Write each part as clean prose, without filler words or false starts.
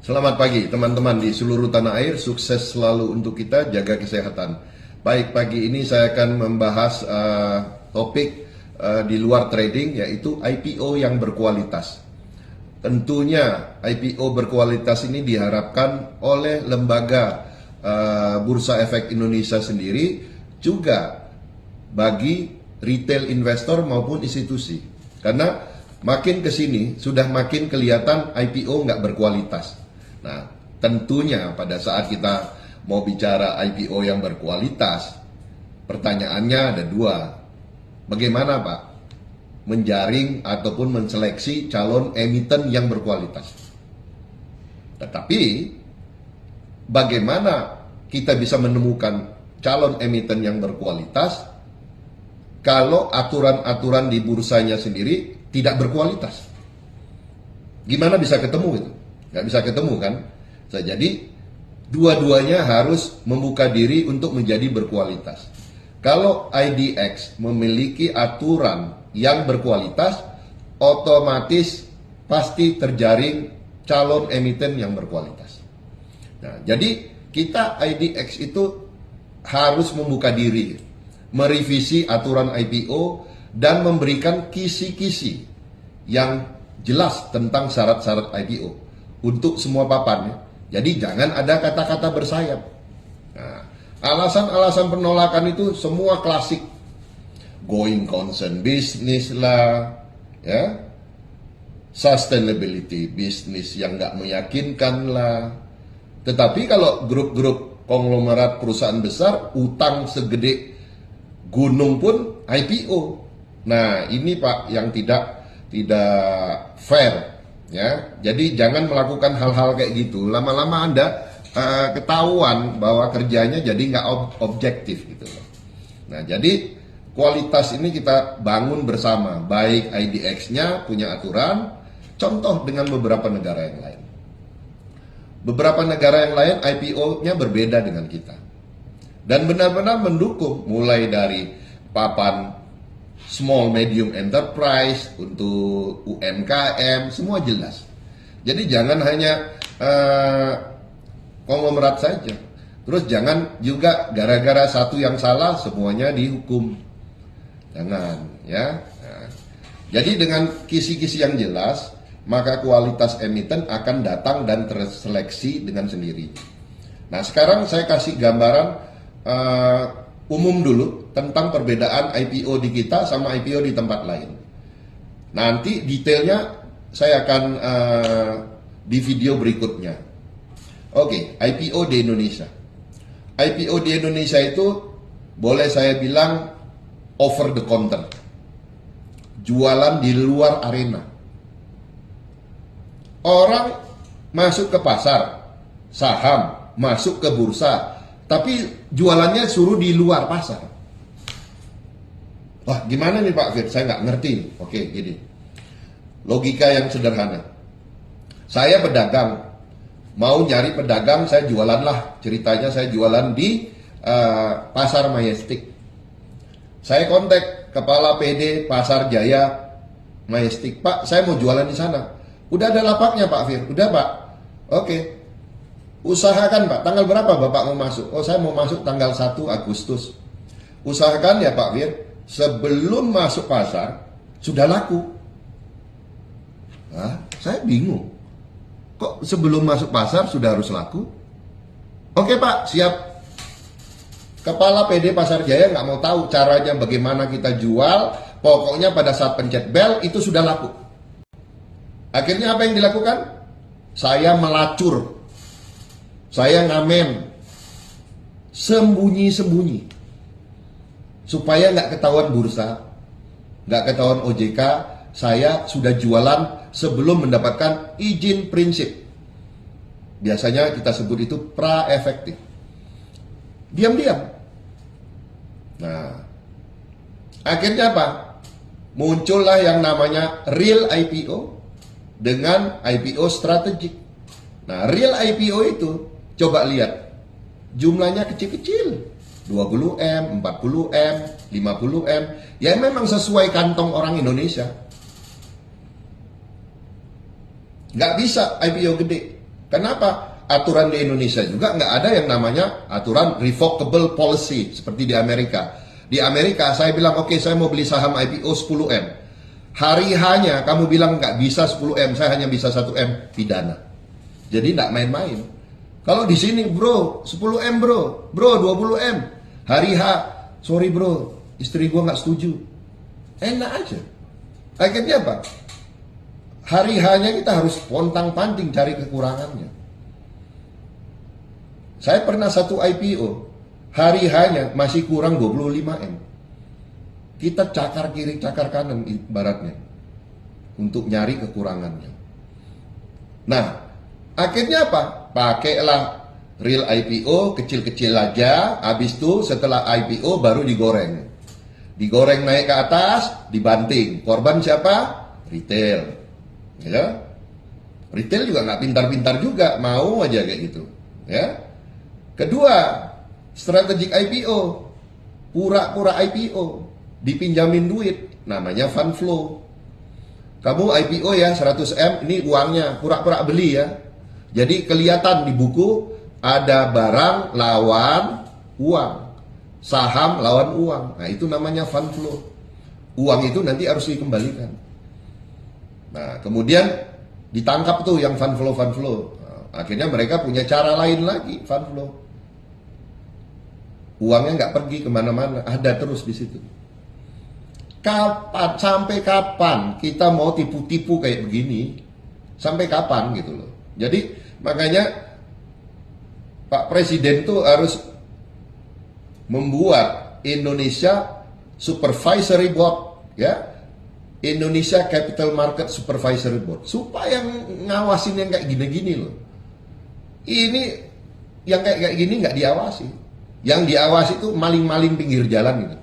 Selamat pagi teman-teman di seluruh tanah air, sukses selalu untuk kita, jaga kesehatan. Baik, pagi ini saya akan membahas topik di luar trading, yaitu IPO yang berkualitas. Tentunya IPO berkualitas ini diharapkan oleh lembaga Bursa Efek Indonesia sendiri, juga bagi retail investor maupun institusi. Karena makin kesini sudah makin kelihatan IPO nggak berkualitas. Nah, tentunya pada saat kita mau bicara IPO yang berkualitas, pertanyaannya ada dua. Bagaimana Pak menjaring ataupun menseleksi calon emiten yang berkualitas? Tetapi bagaimana kita bisa menemukan calon emiten yang berkualitas kalau aturan-aturan di bursanya sendiri tidak berkualitas? Gimana bisa ketemu itu? Nggak bisa ketemu kan? Jadi dua-duanya harus membuka diri untuk menjadi berkualitas. Kalau IDX memiliki aturan yang berkualitas, otomatis pasti terjaring calon emiten yang berkualitas. Nah, jadi kita IDX itu harus membuka diri, merevisi aturan IPO dan memberikan kisi-kisi yang jelas tentang syarat-syarat IPO untuk semua papan. Jadi jangan ada kata-kata bersayap. Nah, alasan-alasan penolakan itu semua klasik. Going concern business lah, ya, sustainability business yang nggak meyakinkan lah. Tetapi kalau grup-grup konglomerat perusahaan besar, utang segede gunung pun IPO. Nah, ini Pak yang tidak fair. Ya, jadi jangan melakukan hal-hal kayak gitu. Lama-lama Anda ketahuan bahwa kerjanya jadi nggak objektif gitu. Nah, jadi kualitas ini kita bangun bersama. Baik IDX-nya punya aturan, contoh dengan beberapa negara yang lain. Beberapa negara yang lain IPO-nya berbeda dengan kita. Dan benar-benar mendukung mulai dari papan small medium enterprise, untuk UMKM, semua jelas. Jadi jangan hanya konglomerat saja. Terus jangan juga gara-gara satu yang salah semuanya dihukum. Jangan, ya. Nah, jadi dengan kisi-kisi yang jelas, maka kualitas emiten akan datang dan terseleksi dengan sendiri. Nah, sekarang saya kasih gambaran umum dulu tentang perbedaan IPO di kita sama IPO di tempat lain. Nanti detailnya saya akan di video berikutnya. Oke, IPO di Indonesia. IPO di Indonesia itu boleh saya bilang over the counter. Jualan di luar arena. Orang masuk ke pasar, saham, masuk ke bursa, tapi jualannya suruh di luar pasar. Wah, gimana nih Pak Fir? Saya nggak ngerti. Oke, gini. Logika yang sederhana. Saya pedagang, mau nyari pedagang, saya jualan lah. Ceritanya saya jualan di Pasar Majestic. Saya kontak Kepala PD Pasar Jaya Majestic. Pak, saya mau jualan di sana. Udah ada lapaknya Pak Fir? Udah Pak. Oke. Usahakan Pak, tanggal berapa Bapak mau masuk? Oh, saya mau masuk tanggal 1 Agustus. Usahakan ya Pak Fir, sebelum masuk pasar sudah laku. Nah, saya bingung. Kok sebelum masuk pasar sudah harus laku? Oke Pak, siap. Kepala PD Pasar Jaya nggak mau tahu caranya bagaimana kita jual. Pokoknya pada saat pencet bel itu sudah laku. Akhirnya apa yang dilakukan? Saya melacur. Saya ngamen, sembunyi-sembunyi, supaya nggak ketahuan bursa, nggak ketahuan OJK, saya sudah jualan sebelum mendapatkan izin prinsip. Biasanya kita sebut itu pra-efektif. Diam-diam. Nah, akhirnya apa? Muncullah yang namanya real IPO dengan IPO strategik. Nah, real IPO itu coba lihat, jumlahnya kecil-kecil, 20M, 40M, 50M, ya memang sesuai kantong orang Indonesia. Nggak bisa IPO gede. Kenapa? Aturan di Indonesia juga nggak ada yang namanya aturan revocable policy seperti di Amerika. Di Amerika saya bilang oke, saya mau beli saham IPO 10M. Hari hanya kamu bilang nggak bisa 10M, saya hanya bisa 1M, pidana. Jadi nggak main-main. Kalau di sini bro 10M bro 20M. Hari H, sorry bro, istri gua nggak setuju. Enak aja. Akhirnya apa? Hari hanya kita harus pontang-panting cari kekurangannya. Saya pernah satu IPO, hari hanya masih kurang 25M. Kita cakar kiri, cakar kanan ibaratnya. Untuk nyari kekurangannya. Nah, akhirnya apa? Pakailah real IPO, kecil-kecil aja. Habis itu setelah IPO baru digoreng. Digoreng naik ke atas, dibanting. Korban siapa? Retail. Ya. Retail juga nggak pintar-pintar juga, mau aja kayak gitu. Ya. Kedua, strategic IPO, pura-pura IPO, dipinjamin duit, namanya fund flow. Kamu IPO ya 100M, ini uangnya, pura-pura beli ya. Jadi kelihatan di buku ada barang lawan uang, saham lawan uang. Nah itu namanya fund flow. Uang itu nanti harus dikembalikan. Nah kemudian ditangkap tuh yang fund flow. Nah, akhirnya mereka punya cara lain lagi fund flow. Uangnya nggak pergi kemana-mana, ada terus di situ. Sampai kapan kita mau tipu-tipu kayak begini? Sampai kapan gitu loh. Jadi makanya Pak Presiden tuh harus membuat Indonesia Supervisory Board, ya, Indonesia Capital Market Supervisory Board, supaya ngawasin yang kayak gini-gini loh. Ini yang kayak gini nggak diawasi. Yang diawasi itu maling-maling pinggir jalan gitu.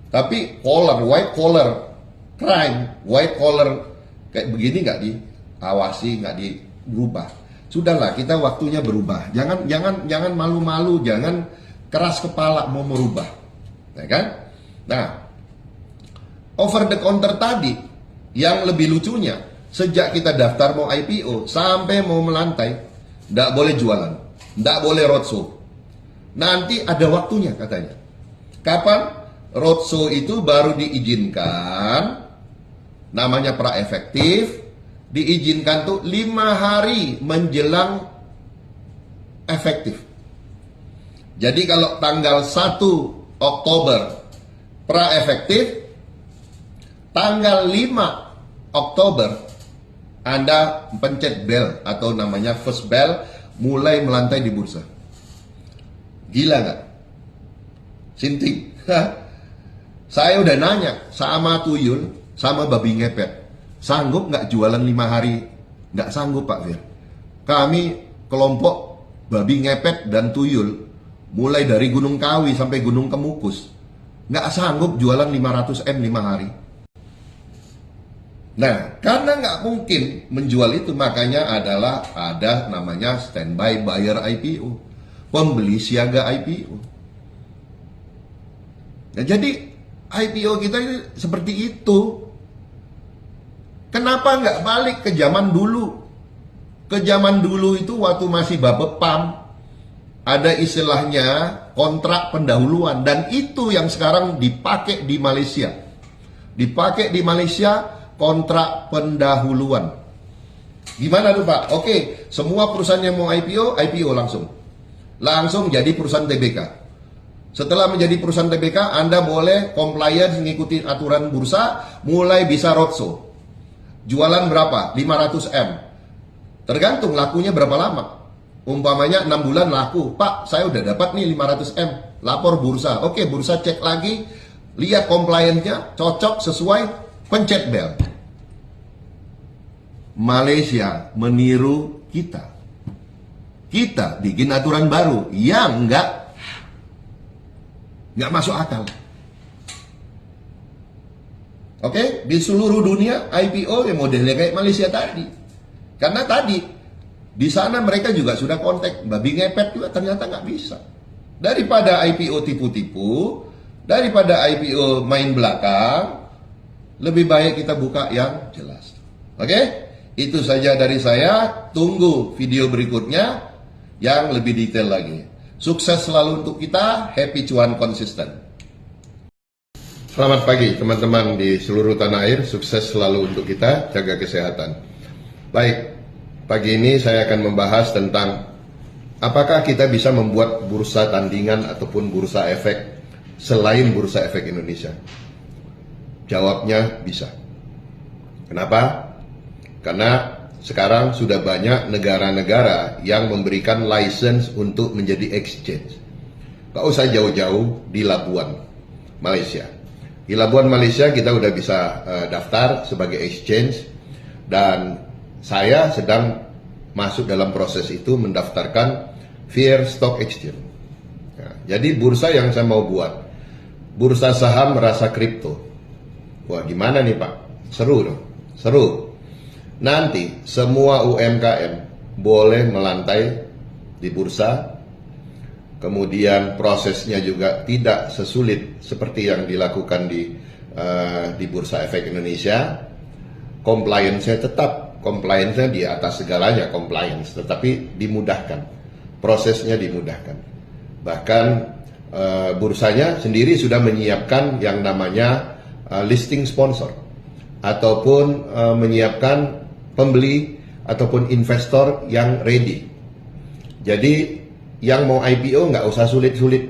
Tapi white collar crime, white collar kayak begini nggak diawasi, nggak dirubah. Sudahlah, kita waktunya berubah. Jangan malu-malu, jangan keras kepala mau merubah, ya kan? Nah, over the counter tadi, yang lebih lucunya, sejak kita daftar mau IPO sampai mau melantai, nggak boleh jualan, nggak boleh roadshow. Nanti ada waktunya katanya. Kapan? Roadshow itu baru diizinkan, namanya pra-efektif, diizinkan tuh 5 hari menjelang efektif. Jadi kalau tanggal 1 Oktober pra-efektif, tanggal 5 Oktober Anda pencet bell atau namanya first bell, mulai melantai di bursa. Gila nggak? Sinting. Saya udah nanya sama Tuyul, sama babi ngepet, sanggup nggak jualan 5 hari? Nggak sanggup Pak Fir. Kami kelompok babi ngepet dan Tuyul, mulai dari Gunung Kawi sampai Gunung Kemukus, nggak sanggup jualan 500M 5 hari. Nah, karena nggak mungkin menjual itu, makanya ada namanya standby buyer IPO, pembeli siaga IPO. Nah, jadi IPO kita ini seperti itu. Kenapa nggak balik ke zaman dulu? Ke zaman dulu itu waktu masih Bapepam, ada istilahnya kontrak pendahuluan, dan itu yang sekarang dipakai di Malaysia. Dipakai di Malaysia kontrak pendahuluan. Gimana tuh Pak? Oke, semua perusahaan yang mau IPO langsung jadi perusahaan TBK. Setelah menjadi perusahaan TBK, Anda boleh compliance mengikuti aturan bursa, mulai bisa roadshow. Jualan berapa? 500M. Tergantung lakunya berapa lama. Umpamanya 6 bulan laku, Pak saya udah dapat nih 500M, lapor bursa. Oke, bursa cek lagi, lihat compliance-nya, cocok, sesuai, pencet bel. Malaysia meniru kita. Kita bikin aturan baru yang nggak masuk akal. Oke, di seluruh dunia IPO yang modelnya kayak Malaysia tadi. Karena tadi di sana mereka juga sudah kontak, babi ngepet juga ternyata nggak bisa. Daripada IPO tipu-tipu, daripada IPO main belakang, lebih baik kita buka yang jelas. Oke? Itu saja dari saya. Tunggu video berikutnya yang lebih detail lagi. Sukses selalu untuk kita. Happy cuan konsisten. Selamat pagi teman-teman di seluruh tanah air. Sukses selalu untuk kita. Jaga kesehatan. Baik, pagi ini saya akan membahas tentang apakah kita bisa membuat bursa tandingan ataupun bursa efek selain bursa efek Indonesia. Jawabnya bisa. Kenapa? Karena sekarang sudah banyak negara-negara yang memberikan license untuk menjadi exchange. Gak usah jauh-jauh di Labuan, Malaysia. Di Labuan, Malaysia kita udah bisa daftar sebagai exchange. Dan saya sedang masuk dalam proses itu mendaftarkan Fair Stock Exchange. Nah, jadi bursa yang saya mau buat, bursa saham rasa kripto. Wah, gimana nih Pak? Seru dong, seru. Nanti semua UMKM boleh melantai di bursa. Kemudian prosesnya juga tidak sesulit seperti yang dilakukan di Bursa Efek Indonesia. Compliance-nya tetap, compliance-nya di atas segalanya compliance, tetapi dimudahkan. Prosesnya dimudahkan. Bahkan bursanya sendiri sudah menyiapkan yang namanya listing sponsor ataupun menyiapkan pembeli ataupun investor yang ready. Jadi yang mau IPO nggak usah sulit-sulit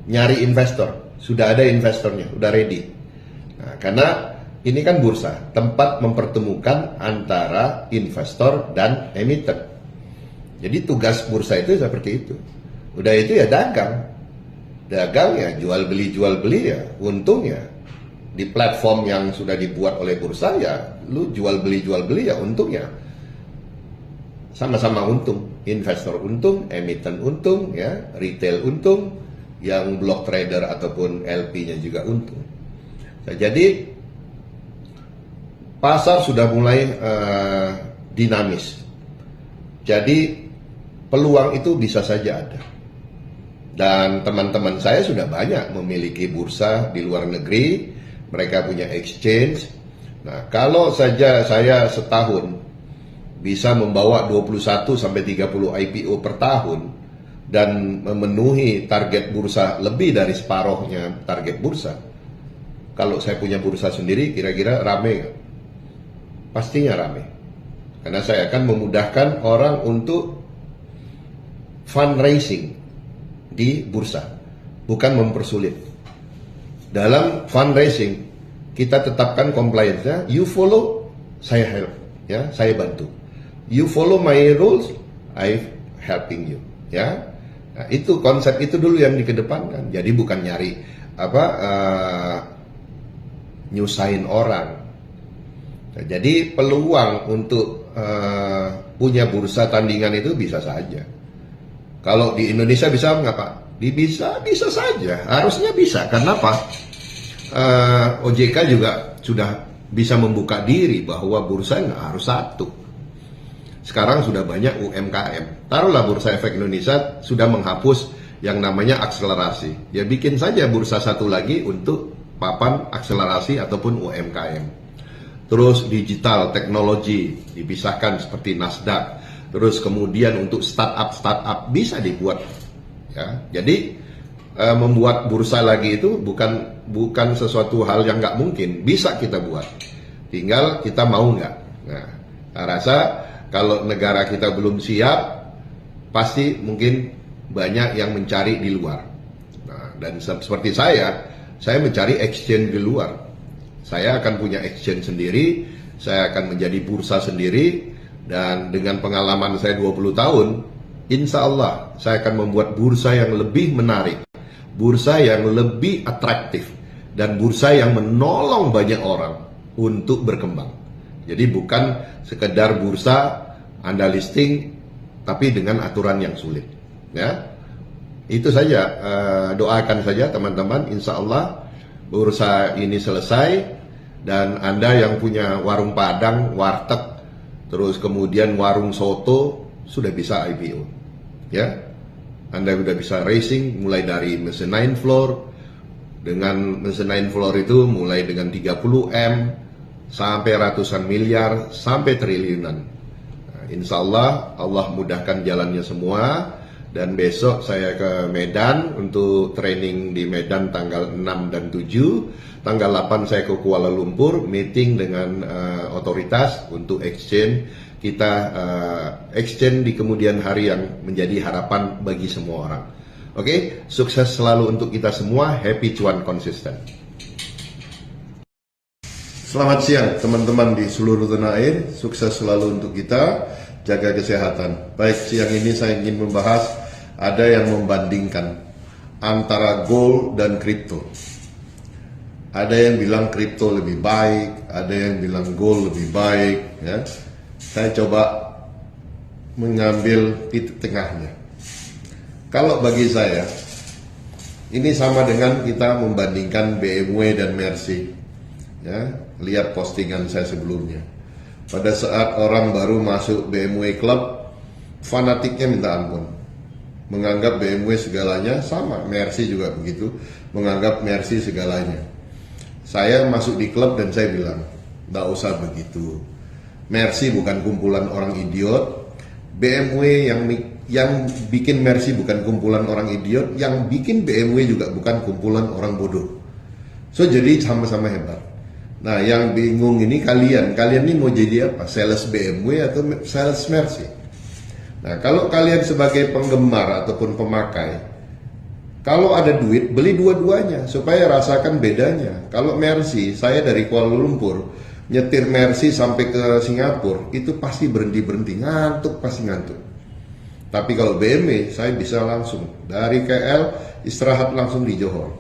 nyari investor, sudah ada investornya, udah ready. Nah, karena ini kan bursa, tempat mempertemukan antara investor dan emiten. Jadi tugas bursa itu seperti itu. Udah itu ya dagang ya jual beli ya, untung ya. Di platform yang sudah dibuat oleh bursa ya, lu jual beli ya untungnya. Sama-sama untung, investor untung, emiten untung, ya, retail untung, yang block trader ataupun LP-nya juga untung. Nah, jadi pasar sudah mulai dinamis. Jadi peluang itu bisa saja ada. Dan teman-teman saya sudah banyak memiliki bursa di luar negeri. Mereka punya exchange. Nah, kalau saja saya setahun bisa membawa 21 sampai 30 IPO per tahun dan memenuhi target bursa lebih dari separuhnya target bursa. Kalau saya punya bursa sendiri, kira-kira rame nggak? Pastinya rame. Karena saya akan memudahkan orang untuk fundraising di bursa, bukan mempersulit. Dalam fundraising kita tetapkan compliance-nya, you follow, saya help, ya, saya bantu. You follow my rules, I helping you, ya. Nah, itu konsep itu dulu yang dikedepankan. Jadi bukan nyari nyusahin orang. Nah, jadi peluang untuk punya bursa tandingan itu bisa saja. Kalau di Indonesia bisa nggak Pak? Bisa saja, harusnya bisa. Karena apa? OJK juga sudah bisa membuka diri bahwa bursa nggak harus satu. Sekarang sudah banyak UMKM. Taruhlah Bursa Efek Indonesia sudah menghapus yang namanya akselerasi. Ya bikin saja bursa satu lagi untuk papan akselerasi ataupun UMKM. Terus digital, teknologi dipisahkan seperti Nasdaq. Terus kemudian untuk startup bisa dibuat. Ya, jadi membuat bursa lagi itu bukan sesuatu hal yang nggak mungkin, bisa kita buat, tinggal kita mau nggak. Nah, saya rasa kalau negara kita belum siap, pasti mungkin banyak yang mencari di luar. Nah, dan seperti saya mencari exchange di luar. Saya akan punya exchange sendiri, saya akan menjadi bursa sendiri, dan dengan pengalaman saya 20 tahun. Insya Allah saya akan membuat bursa yang lebih menarik, bursa yang lebih atraktif, dan bursa yang menolong banyak orang untuk berkembang. Jadi bukan sekedar bursa Anda listing tapi dengan aturan yang sulit. Ya, itu saja. Doakan saja teman-teman, insya Allah bursa ini selesai dan Anda yang punya warung Padang, warteg, terus kemudian warung soto sudah bisa IPO. Ya, Anda sudah bisa racing mulai dari mezzanine floor. Dengan mezzanine floor itu mulai dengan 30M, sampai ratusan miliar, sampai triliunan. Nah, insya Allah, Allah mudahkan jalannya semua. Dan besok saya ke Medan untuk training di Medan tanggal 6 dan 7. Tanggal 8 saya ke Kuala Lumpur, meeting dengan otoritas untuk exchange. Kita exchange di kemudian hari yang menjadi harapan bagi semua orang. Oke, sukses selalu untuk kita semua. Happy cuan konsisten. Selamat siang teman-teman di seluruh tanah air. Sukses selalu untuk kita. Jaga kesehatan. Baik, siang ini saya ingin membahas, ada yang membandingkan antara gold dan kripto. Ada yang bilang kripto lebih baik, ada yang bilang gold lebih baik. Ya. Saya coba mengambil titik tengahnya. Kalau bagi saya, ini sama dengan kita membandingkan BMW dan Mercy. Ya, lihat postingan saya sebelumnya. Pada saat orang baru masuk BMW Club, fanatiknya minta ampun. Menganggap BMW segalanya, sama Mercy juga begitu, menganggap Mercy segalanya. Saya masuk di klub dan saya bilang, nggak usah begitu. Mercy bukan kumpulan orang idiot, BMW yang bikin Mercy bukan kumpulan orang idiot, yang bikin BMW juga bukan kumpulan orang bodoh. So jadi sama-sama hebat. Nah, yang bingung ini kalian ini mau jadi apa? Sales BMW atau sales Mercy? Nah, kalau kalian sebagai penggemar ataupun pemakai, kalau ada duit, beli dua-duanya supaya rasakan bedanya. Kalau Mercy, saya dari Kuala Lumpur, nyetir Mercy sampai ke Singapura, itu pasti berhenti-berhenti, pasti ngantuk. Tapi kalau BMW, saya bisa langsung dari KL, istirahat langsung di Johor,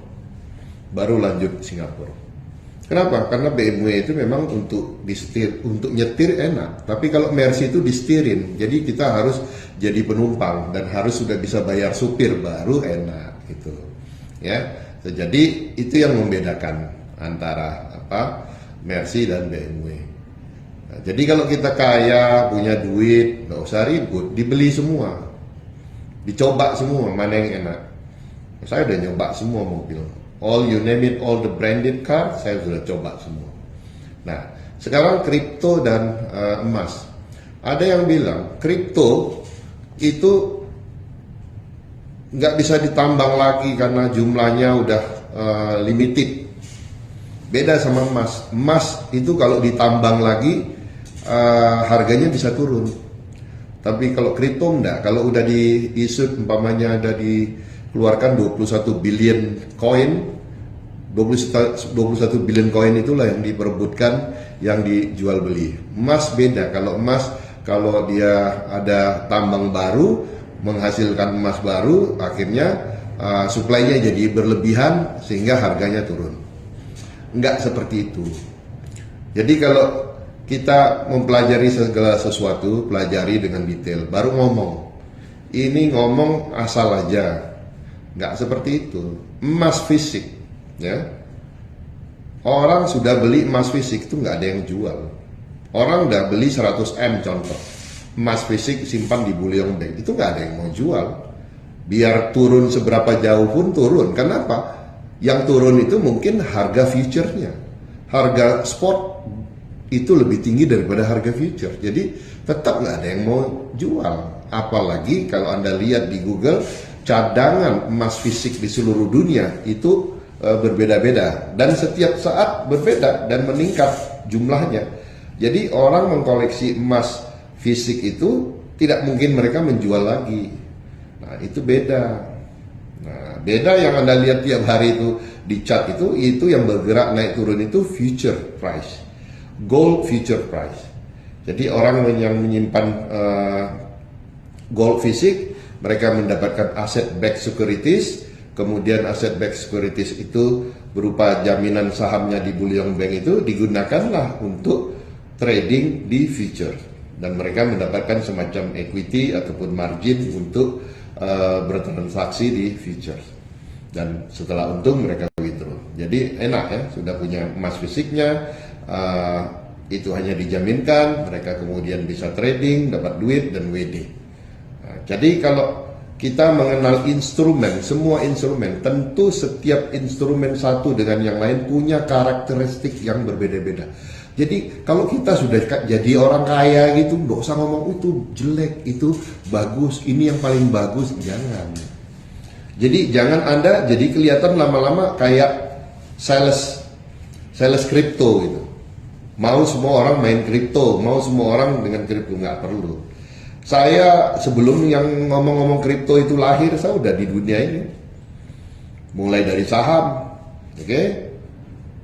baru lanjut Singapura. Kenapa? Karena BMW itu memang untuk disetir, untuk nyetir enak. Tapi kalau Mercy itu disetirin, jadi kita harus jadi penumpang dan harus sudah bisa bayar supir baru enak gitu. Ya, jadi itu yang membedakan antara Mercy dan BMW. Nah, jadi kalau kita kaya, punya duit, nggak usah ribut, dibeli semua, dicoba semua mana yang enak. Saya udah nyoba semua mobil. All you name it, all the branded car, saya sudah coba semua. Nah, sekarang kripto dan emas. Ada yang bilang kripto itu nggak bisa ditambang lagi karena jumlahnya udah limited. Beda sama emas. Emas itu kalau ditambang lagi harganya bisa turun. Tapi kalau kripto enggak. Kalau udah diisut, umpamanya ada dikeluarkan 21 billion koin, 21 billion koin itulah yang diperebutkan, yang dijual beli. Emas beda. Kalau emas, kalau dia ada tambang baru, menghasilkan emas baru, akhirnya supply-nya jadi berlebihan sehingga harganya turun. Enggak seperti itu. Jadi kalau kita mempelajari segala sesuatu, pelajari dengan detail, baru ngomong. Ini ngomong asal aja. Nggak seperti itu. Emas fisik, ya. Orang sudah beli emas fisik itu nggak ada yang jual. Orang udah beli 100 M contoh, emas fisik simpan di bullion bank, itu nggak ada yang mau jual. Biar turun seberapa jauh pun turun. Kenapa? Yang turun itu mungkin harga future-nya. Harga spot itu lebih tinggi daripada harga future. Jadi tetap nggak ada yang mau jual. Apalagi kalau Anda lihat di Google, cadangan emas fisik di seluruh dunia itu berbeda-beda dan setiap saat berbeda dan meningkat jumlahnya. Jadi orang mengkoleksi emas fisik itu tidak mungkin mereka menjual lagi. Nah, itu beda. Nah, beda yang Anda lihat tiap hari itu di chart itu yang bergerak naik turun itu future price. Gold future price. Jadi orang yang menyimpan gold fisik, mereka mendapatkan asset backed securities. Kemudian asset backed securities itu berupa jaminan sahamnya di bullion bank itu digunakanlah untuk trading di future. Dan mereka mendapatkan semacam equity ataupun margin untuk bertransaksi di future. Dan setelah untung mereka withdraw. Jadi enak ya, sudah punya emas fisiknya, itu hanya dijaminkan, mereka kemudian bisa trading, dapat duit dan WD. Nah, jadi kalau kita mengenal instrumen, semua instrumen, tentu setiap instrumen satu dengan yang lain punya karakteristik yang berbeda-beda. Jadi kalau kita sudah jadi orang kaya gitu, nggak usah ngomong itu jelek, itu bagus, ini yang paling bagus, jangan. Jadi jangan Anda jadi kelihatan lama-lama kayak sales kripto gitu. Mau semua orang main kripto, mau semua orang dengan kripto, nggak perlu. Saya sebelum yang ngomong-ngomong kripto itu lahir, saya udah di dunia ini. Mulai dari saham, oke?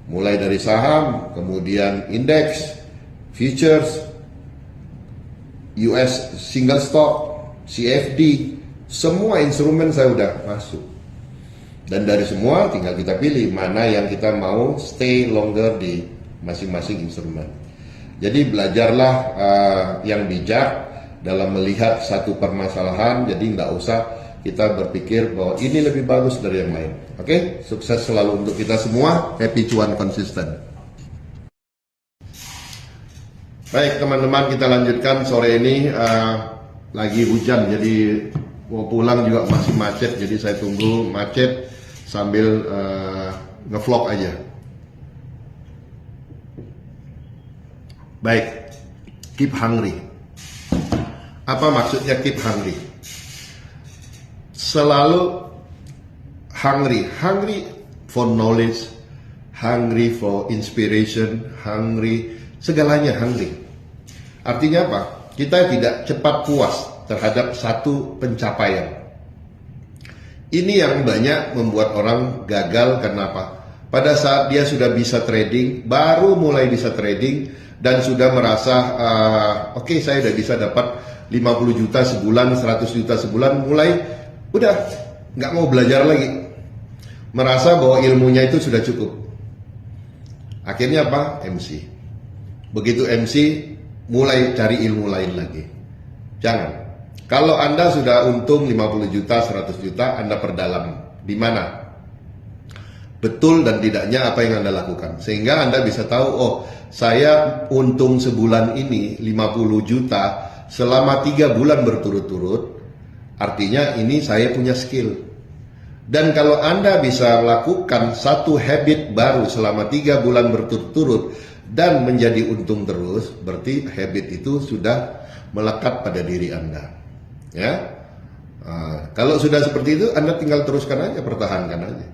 Mulai dari saham, kemudian indeks, futures, US single stock, CFD, semua instrumen saya udah masuk. Dan dari semua tinggal kita pilih mana yang kita mau stay longer di masing-masing instrumen. Jadi belajarlah yang bijak dalam melihat satu permasalahan, jadi nggak usah kita berpikir bahwa ini lebih bagus dari yang lain. Oke, sukses selalu untuk kita semua, happy cuan konsisten. Baik teman-teman, kita lanjutkan sore ini. Lagi hujan, jadi mau pulang juga masih macet, jadi saya tunggu macet sambil ngevlog aja. Baik, keep hungry. Apa maksudnya keep hungry? Selalu hungry for knowledge, hungry for inspiration, hungry, segalanya hungry. Artinya apa? Kita tidak cepat puas terhadap satu pencapaian. Ini yang banyak membuat orang gagal. Kenapa? Pada saat dia sudah bisa trading, baru mulai bisa trading dan sudah merasa oke, saya udah bisa dapat 50 juta sebulan, 100 juta sebulan, mulai udah nggak mau belajar lagi, merasa bahwa ilmunya itu sudah cukup. Akhirnya apa? MC. Begitu MC, mulai cari ilmu lain lagi. Jangan. Kalau Anda sudah untung 50 juta, 100 juta, Anda perdalam. Di mana? Betul dan tidaknya apa yang Anda lakukan. Sehingga Anda bisa tahu, oh, saya untung sebulan ini 50 juta selama 3 bulan berturut-turut. Artinya ini saya punya skill. Dan kalau Anda bisa melakukan satu habit baru selama 3 bulan berturut-turut dan menjadi untung terus, berarti habit itu sudah melekat pada diri Anda. Ya, kalau sudah seperti itu, Anda tinggal teruskan aja, pertahankan aja.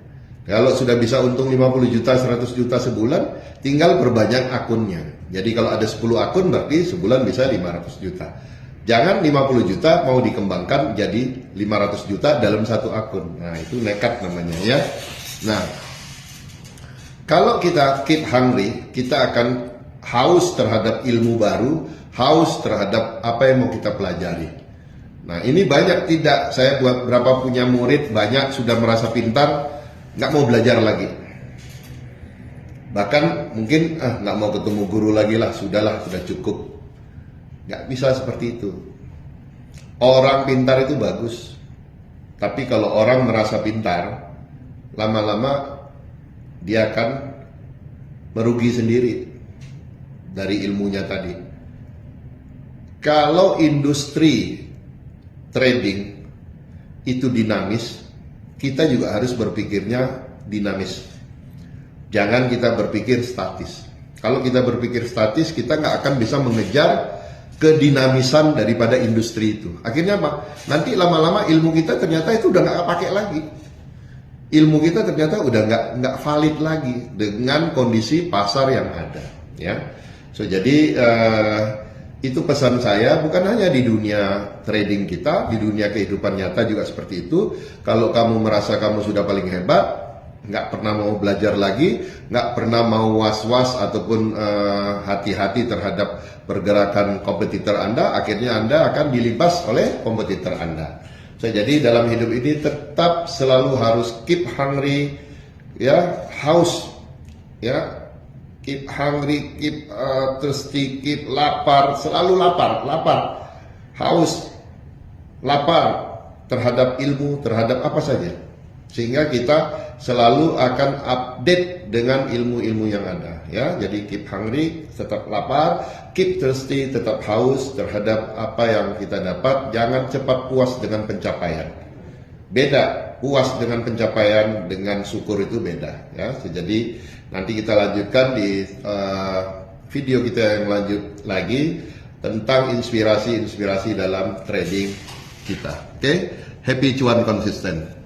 Kalau sudah bisa untung 50 juta, 100 juta sebulan, tinggal perbanyak akunnya. Jadi kalau ada 10 akun, berarti sebulan bisa 500 juta. Jangan 50 juta mau dikembangkan jadi 500 juta dalam satu akun. Nah, itu nekat namanya ya. Nah, kalau kita keep hungry, kita akan haus terhadap ilmu baru, haus terhadap apa yang mau kita pelajari. Nah, ini banyak tidak. Saya buat berapa punya murid, banyak sudah merasa pintar, nggak mau belajar lagi. Bahkan mungkin nggak mau ketemu guru lagi lah, sudahlah, sudah cukup. Nggak bisa seperti itu. Orang pintar itu bagus, tapi kalau orang merasa pintar, lama-lama dia akan merugi sendiri dari ilmunya tadi. Kalau industri trading itu dinamis, kita juga harus berpikirnya dinamis. Jangan kita berpikir statis. Kalau kita berpikir statis, kita nggak akan bisa mengejar kedinamisan daripada industri itu. Akhirnya apa? Nanti lama-lama ilmu kita ternyata itu udah nggak pakai lagi. Ilmu kita ternyata udah nggak valid lagi dengan kondisi pasar yang ada. Ya, so jadi itu pesan saya, bukan hanya di dunia trading kita, di dunia kehidupan nyata juga seperti itu. Kalau kamu merasa kamu sudah paling hebat, nggak pernah mau belajar lagi, nggak pernah mau was-was ataupun hati-hati terhadap pergerakan kompetitor Anda, akhirnya Anda akan dilibas oleh kompetitor Anda. So, jadi dalam hidup ini tetap selalu harus keep hungry, ya, haus, ya, keep hungry, keep thirsty, keep lapar, selalu lapar, haus, lapar terhadap ilmu, terhadap apa saja. Sehingga kita selalu akan update dengan ilmu-ilmu yang ada, ya. Jadi keep hungry, tetap lapar, keep thirsty, tetap haus terhadap apa yang kita dapat. Jangan cepat puas dengan pencapaian. Beda, puas dengan pencapaian dengan syukur itu beda, ya. Jadi nanti kita lanjutkan di video kita yang lanjut lagi tentang inspirasi-inspirasi dalam trading kita. Oke, happy cuan konsisten.